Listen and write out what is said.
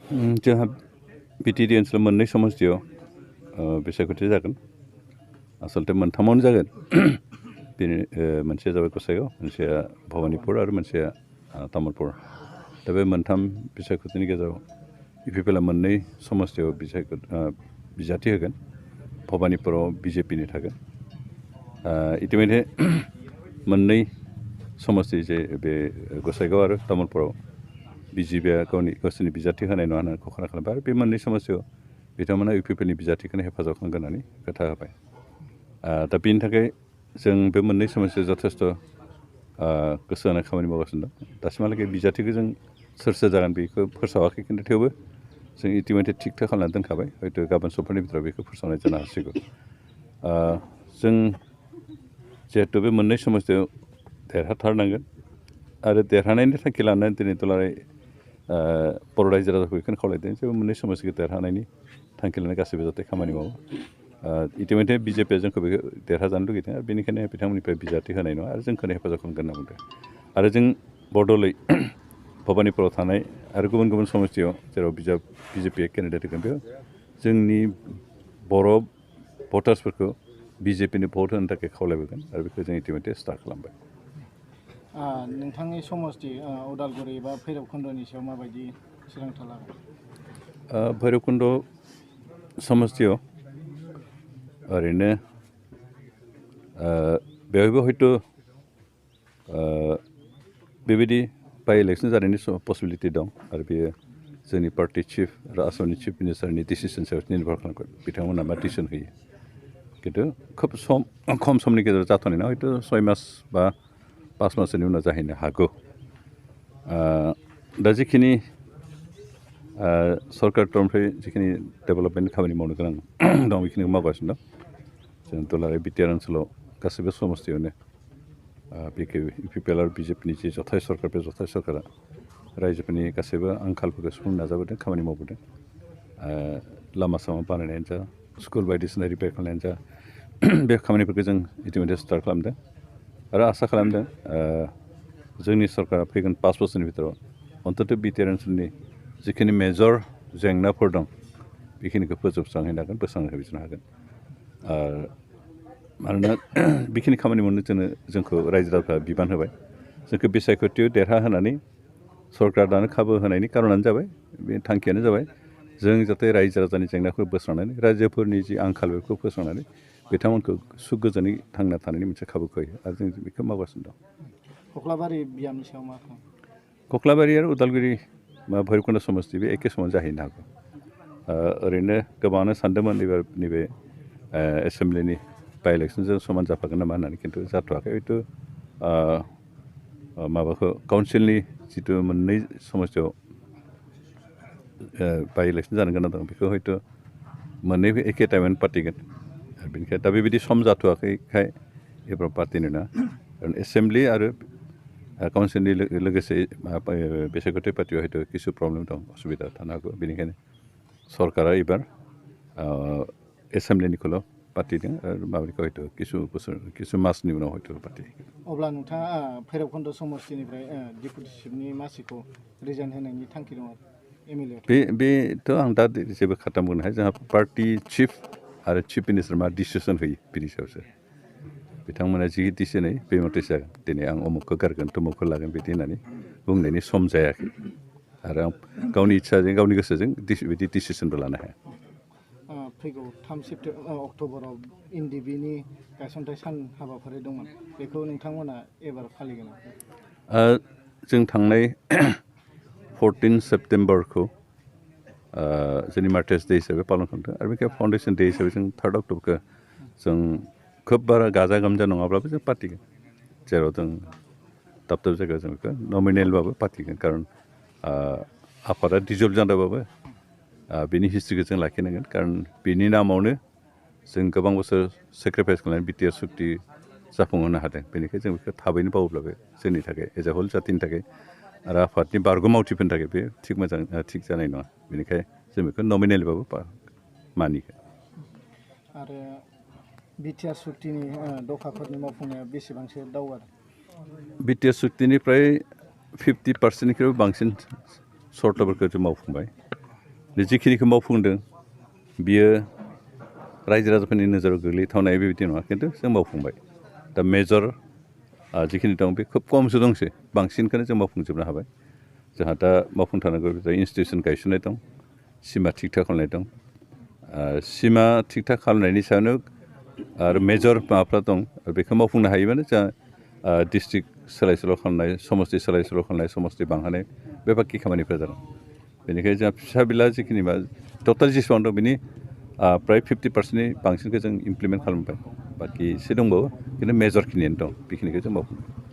जोंहा बिटिएडि ओनसोलाव मोननै समस्तियाव बिसायख'थि जागोन आसलथे मोनथामावनो जागोन बेनि मोनसेया जाबाय गसाइगाव मोनसेया भबानिपुर आरो मोनसेया तामुलपुर दा बे मोनथाम बिसायख'थिनि गेजेराव इउपिपिएलआ मोननै समस्तियाव बिजाथि होगोन भबानिपुराव बिजेपिनि थागोन इतिमধ্যে मोननै समस्ति जे बे गसाइगाव आरो तामुलपुराव बिजेपिआ गावसोरनि बिजाथि होनाय नङा होननानै घोषणा खालामबाय आरो बे मोननै समस्यायाव बिथांमोना इउपिपिएलनि बिजाथिखौनो हेफाजाब खालामगोन होननानै खोथा होबाय दा बेनि थाखाय जों बे मोननै समस्यायाव जथेस्थ' गोसो होनाय खामानि मावगासिनो दं दासिमहालागै बिजाथिखौ जों सोर जागोन बेखौ फोसावाखै खिन्थु थेवबो जों इतिमধ্যে थिग खालामनानै दोनखाबाय हयथ' गाबोन समफोरनि भितराव बेखौ फोसावनाय जानो हासिगौ जों जिहेतु बे मोननै समस्यायाव देरहाथारनांगोन आरो देरहानायनि थांखि लानानै दिनै दुलाराय बर' रायजो राजाखौ बेखौनो खावलायदों जे मोननै समस्याखौ देरहानायनि थांखि लानानै गासैबो जाहाथे खामानि मावो इतिमধ্যে बिजेपिआ जोंखौ बेखौ देरहाजानो लुगैदों आरो बेनिखायनो बिथांमोननिफ्राय बिजाथि होनाय नङा आरो जोंखौनो हेफाजाब खालामगोन होनना बुंदों आरो जों बदलै भबानिपुराव थानाय आरो गुबुन गुबुन समस्तियाव जेराव बिजेपिआ केन्डिडेट होगोन बेयाव जोंनि बर' भटार्सफोरखौ बिजेपिनि भट होनो थाखाय खावलायबोगोन आरो बेखौ जों इतिमধ্যে स्टार्ट खालामबाय नोंथांनि समस्ति उदालगुरि एबा भैरबकुन्द'नि सायाव माबायदि थिरांथा लागोन भैरबकुन्द समस्तियाव ओरैनो बेवहायबो हयथ' बेबायदि बाइ इलेक्सन जानायनि पसिबिलिटि दं आरो बेयो जोंनि पार्टि चिफ आरो आसामनि चिफ मिनिस्टारनि डिसिसन सायाव निर्भर खालामगोन बिथांमोना मा डिसिसन होयो खिन्थु खोब खम समनि गेजेराव जाथ'नाय नङा हयथ' 6 मास बा 5 मासनि उनाव जाहैनो हागौ दा जिखिनि सरकार तरफनिफ्राय जिखिनि डेभेलपमेन्ट खामानि मावनो गोनां दं बेखिनिखौ मावगासिनो दं जों दुलाराय बिटिआर ओनसोलाव गासैबो समस्तियावनो इउपिपिएल आरो बिजेपिनि जि जथाय सरकार बे जथाय सरकारा रायजोफोरनि गासैबो आंखालफोरखौ सुफुंनो नाजाबोदों खामानि मावबोदों लामा सामा बानायनायानो जा स्कुल बायदिसिना रिपेयार खालामनायानो जा बे खामानिफोरखौ जों इतिमধ্যে स्टार्ट खालामदों आरो आसा खालामदों जोंनि सरकारा फैगोन 5 बोसोरनि भितराव अन्तत' बिटिआर ओनसोलनि जिखिनि मेजर जेंनाफोर दं बेखिनिखौ फोजोबस्रांहैनो हागोन बोस्रांनो होफिननो हागोन मानोना बेखिनि खामानि मावनो जोंखौ रायजो राजाफ्रा बिबान होबाय जोंखौ बिसायख'थियाव देरहाहोनानै सरकार दानो खाबु होनायनि कारनानो जाबाय बे थांखियानो जाबाय जों जाहाथे रायजो राजानि जेंनाखौ बोस्रांनानै रायजोफोरनि जि आंखाल बेखौ फोस्रांनानै बिथांमोनखौ सुख गोजोनै थांना थानायनि मोनसे खाबुखौ होयो आरो जों बेखौ मावगासिनो दं कख्लाबारि बियामनि सायाव मा खालाम कख्लाबारि आरो उदालगुरि भैरबकुन्द समस्ति बे एखे समाव जाहैनो हागौ ओरैनो गोबाङानो सानदोंमोन नैबे एसेम्ब्लिनि बाइ इलेक्सनजों समान जाफागोन नामा होननानै खिन्थु जाथ'वाखै हयथ' माबाखौ काउन्सिलनि जिथु मोननै समस्तियाव बाइ इलेक्सन जानो गोनां दं बेखौ हयथ' मोननैबो एखे टाइमावनो पार्टिगोन आरो बेनिखायनो दा बेबायदि सम जाथ'वाखैखाय एबाराव पार्टिनो नङा खारन एसेम्ब्लि आरो काउन्सिलनि लोगोसे बिसायख'थि पार्टियाव हयथ' किसु प्रब्लेम दं असुबिदा थानो हागौ बेनिखायनो सरकारा एबार एसेम्ब्लिनिखौल' पार्टिदों आरो माबानिखौ हयथ' किसु मासनि उनाव हयथ' पार्टि अब्ला नोंथाङा भैरबकुन्द समस्तिनिफ्राय डिपुटि चिफनि मासिखौ रिजाइन होनायनि थांखि दं बेथ' आं दा जेबो खाथा बुंनो हाया जोंहा पार्टि चिफ आरो चिफ मिनिस्टार मा डिसिसन होयो बिनि सायावसो बिथांमोना जि डिसिसन होयो बे मथेसो जागोन दिनै आं अमुकखौ गारगोन तमुकखौ लागोन बिदि होननानै बुंनायनि सम जायाखै आरो आं गावनि इच्छाजों गावनि गोसोजों बिदि डिसिसनबो लानो हाया फैगौ 3 अक्ट'बराव एनडिबिनि गायसनथाय सान हाबाफारि दंमोन बेखौ नोंथांमोना एबार फालिगोन जों थांनाय 14 सेप्तेम्बरखौ जोंनि मार्टार्स डे हिसाबै पालन खालामदों आरो बेखौ फाउन्डेसन डे हिसाबै जों 3 अक्ट'बरखौ जों खोब बारा गाजा गोमजा नङाब्लाबो जों पार्टिगोन जेराव जों दाब दाब जायगायाव जों बेखौ नमिनेलबाबो पार्टिगोन खारन आफादा डिजल्भ जादोंबाबो बिनि हिस्ट्रिखौ जों लाखिनांगोन खारन बिनि नामावनो जों गोबां बोसोर सेक्रिफाइस खालामनानै बिटिआर सुक्ति जाफुंहोनो हादों बेनिखायनो जों बेखौ थाबैनो बावोब्लाबो जोंनि थाखाय एज ए हल जातिनि थाखाय आरो आफादनि बारग' मावथिफोरनि थाखाय बे थिग जानाय नङा बेनिखायनो जों बेखौ नमिनेलबाबो मानिगोन आरो बिटिआर सुक्तिनि दफाफोरनि मावफुंनाया बेसेबांसो दावगादों बिटिआर सुक्तिनिफ्राय 50%निख्रुइबो बांसिन सर्तफोरखौ जों मावफुंबाय जिखिनिखौ मावफुंदों बियो रायजो राजाफोरनि नोजोराव गोग्लैथावनाय बेबायदि नङा खिन्थु जों मावफुंबाय दा मेजर जिखिनि दं बे खोब खमसो दंसै बांसिनखौनो जों मावफुंजोबनो हाबाय जोंहा दा मावफुंथारनांगौ इन्सटिटिउसन गायसननाय दं सिमा थिग थाक खालामनाय दं सिमा थिग थाक खालामनायनि सायावनो आरो मेजर माबाफ्रा दं बेखौ मावफुंनो हायोबानो जोंहा डिस्ट्रिक्ट सोलाय सोल' खालामनाय समस्ति सोलाय सोल' खालामनाय समस्ति बांहोनाय बे बाखि खामानिफ्रा जादों बेनिखायनो जोंहा फिसा बिला जिखिनि टटेल जेसेबां दं बिनि प्राय 50%नि बांसिनखौ जों इमप्लिमेन्ट खालामबाय बाखि एसे दंबावो खिन्थु मेजरखिनियानो दं बेखिनिखौ जों मावफुंबाय